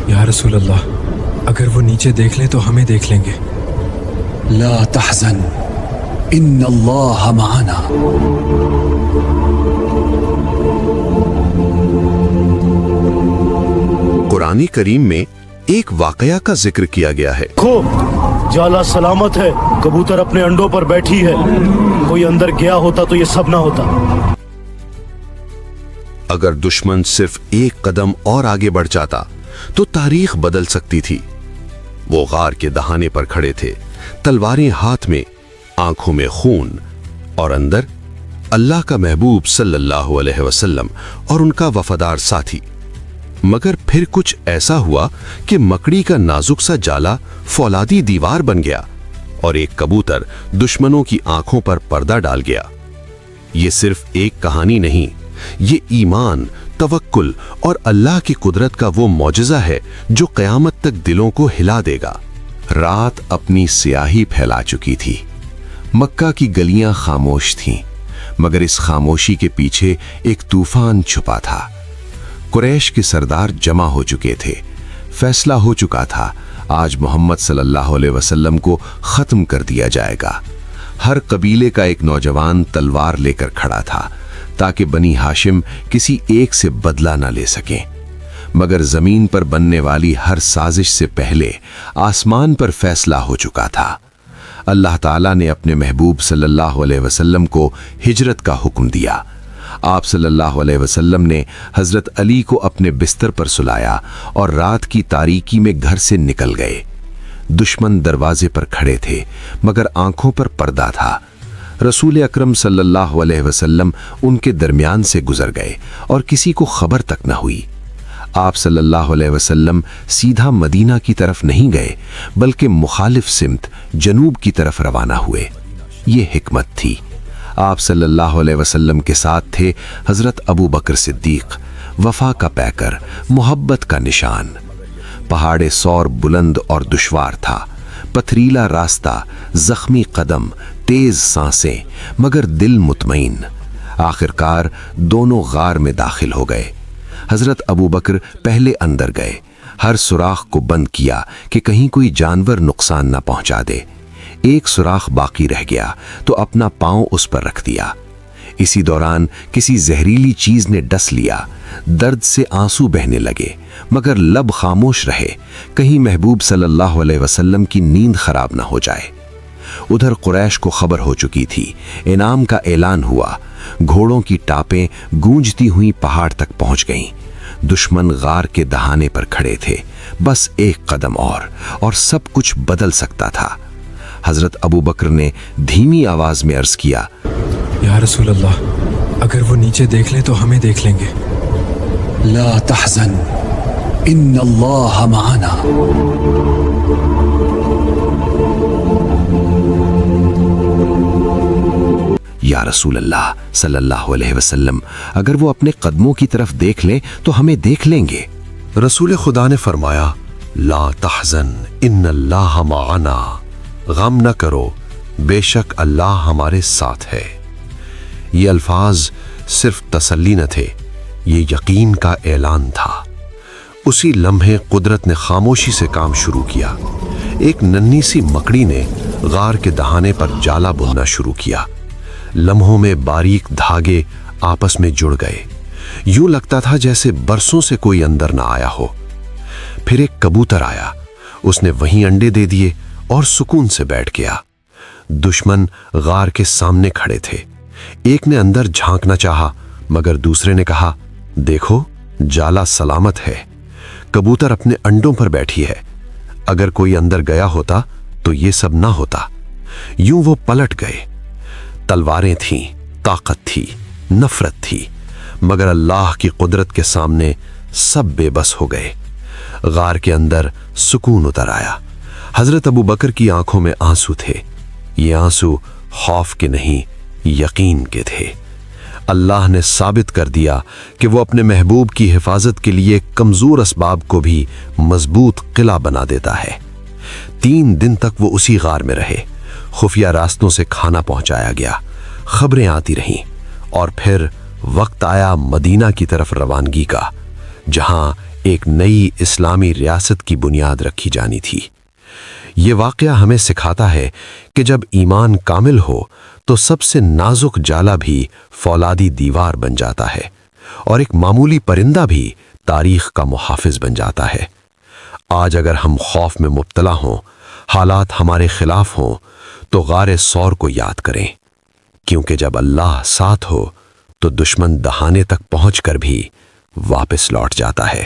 या रसूल अल्लाह, अगर वो नीचे देख ले तो हमें देख लेंगे। ला तहज़न इन्नल्लाह माना। कुरानी करीम में एक वाकया का जिक्र किया गया है। जाला सलामत है, कबूतर अपने अंडों पर बैठी है। कोई अंदर गया होता तो ये सब ना होता। अगर दुश्मन सिर्फ एक कदम और आगे बढ़ जाता तो तारीख बदल सकती थी। वो गार के दहाने पर खड़े थे, तलवारें हाथ में, आंखों में खून, और अंदर अल्लाह का महबूब सल्लल्लाहु अलैहि वसल्लम और उनका वफादार साथी। मगर फिर कुछ ऐसा हुआ कि मकड़ी का नाजुक सा जाला फौलादी दीवार बन गया और एक कबूतर दुश्मनों की आंखों पर पर्दा डाल गया। ये सिर्फ एक कहानी नहीं, ये ईमान, तवक्कुल और अल्लाह की कुदरत का वो मौजज़ा है जो क़यामत तक दिलों को हिला देगा। रात अपनी स्याही फैला चुकी थी। मक्का की गलियां खामोश थीं, मगर इस खामोशी के पीछे एक तूफान छुपा था। कुरैश के सरदार जमा हो चुके थे। फैसला हो चुका था, आज मोहम्मद सल्लल्लाहु अलैहि वसल्लम को खत्म कर दिया जाएगा। हर कबीले का एक नौजवान तलवार लेकर खड़ा था ताकि बनी हाशिम किसी एक से बदला न ले सकें। मगर जमीन पर बनने वाली हर साजिश से पहले आसमान पर फैसला हो चुका था। अल्लाह ताला ने अपने महबूब सल्लल्लाहु अलैहि वसल्लम को हिजरत का हुक्म दिया। आप सल्लल्लाहु अलैहि वसल्लम ने हजरत अली को अपने बिस्तर पर सुलाया और रात की तारीकी में घर से निकल गए। दुश्मन दरवाजे पर खड़े थे, मगर आंखों पर पर्दा था। रसूल अकरम सल्लल्लाहु अलैहि वसल्लम उनके दरमियान से गुजर गए और किसी को खबर तक न हुई। आप सल्लल्लाहु अलैहि वसल्लम सीधा मदीना की तरफ नहीं गए, बल्कि मुखालिफ सिमत जनूब की तरफ रवाना हुए। ये हिकमत थी। आप सल्लल्लाहु अलैहि वसल्लम के साथ थे हजरत अबू बकर सिद्दीक, वफा का पैकर, मोहब्बत का निशान। पहाड़े सौर बुलंद और दुश्वार था, पथरीला रास्ता, जख्मी कदम, तेज सांसें, मगर दिल मुतमईन। आखिरकार दोनों गार में दाखिल हो गए। हजरत अबू बकर पहले अंदर गए, हर सुराख को बंद किया कि कहीं कोई जानवर नुकसान न पहुंचा दे। एक सुराख बाकी रह गया तो अपना पांव उस पर रख दिया। इसी दौरान किसी जहरीली चीज ने डस लिया। दर्द से आंसू बहने लगे, मगर लब खामोश रहे, कहीं महबूब सल्लल्लाहु अलैहि वसल्लम की नींद खराब ना हो जाए। उधर कुरैश को खबर हो चुकी थी, इनाम का ऐलान हुआ। घोड़ों की टापें गूंजती हुई पहाड़ तक पहुंच गईं। दुश्मन गार के दहाने पर खड़े थे, बस एक कदम और सब कुछ बदल सकता था। हजरत अबू बकर ने धीमी आवाज में अर्ज किया, या रसूल अल्लाह, अगर वो नीचे देख ले तो हमें देख लेंगे। ला तहज़न इन्नल्लाह माना। या रसूल अल्लाह सल्लल्लाहु अलैहि वसल्लम, अगर वो अपने कदमों की तरफ देख ले तो हमें देख लेंगे। रसूल खुदा ने फरमाया, ला तहज़न इन्नल्लाह माना, गम न करो, बेशक अल्लाह हमारे साथ है। ये अल्फाज सिर्फ तसल्ली न थे, ये यकीन का ऐलान था। उसी लम्हे कुदरत ने खामोशी से काम शुरू किया। एक नन्ही सी मकड़ी ने गार के दहाने पर जाला बुनना शुरू किया। लम्हों में बारीक धागे आपस में जुड़ गए। यूं लगता था जैसे बरसों से कोई अंदर ना आया हो। फिर एक कबूतर आया, उसने वहीं अंडे दे दिए और सुकून से बैठ गया। दुश्मन गार के सामने खड़े थे। एक ने अंदर झांकना चाहा, मगर दूसरे ने कहा, देखो जाला सलामत है, कबूतर अपने अंडों पर बैठी है। अगर कोई अंदर गया होता तो ये सब ना होता। यूं वो पलट गए। तलवारें थीं, ताकत थी, नफरत थी, मगर अल्लाह की कुदरत के सामने सब बेबस हो गए। गार के अंदर सुकून उतर आया। हजरत अबू बकर की आंखों में आंसू थे। ये आंसू खौफ के नहीं, यकीन के थे। अल्लाह ने साबित कर दिया कि वो अपने महबूब की हिफाजत के लिए कमजोर असबाब को भी मजबूत किला बना देता है। 3 दिन तक वो उसी गार में रहे। खुफिया रास्तों से खाना पहुंचाया गया, खबरें आती रहीं, और फिर वक्त आया मदीना की तरफ रवानगी का, जहां ایک نئی اسلامی ریاست کی بنیاد رکھی جانی تھی۔ یہ واقعہ ہمیں سکھاتا ہے کہ جب ایمان کامل ہو تو سب سے نازک جالا بھی فولادی دیوار بن جاتا ہے، اور ایک معمولی پرندہ بھی تاریخ کا محافظ بن جاتا ہے۔ آج اگر ہم خوف میں مبتلا ہوں، حالات ہمارے خلاف ہوں، تو غار ثور کو یاد کریں، کیونکہ جب اللہ ساتھ ہو تو دشمن دہانے تک پہنچ کر بھی واپس لوٹ جاتا ہے۔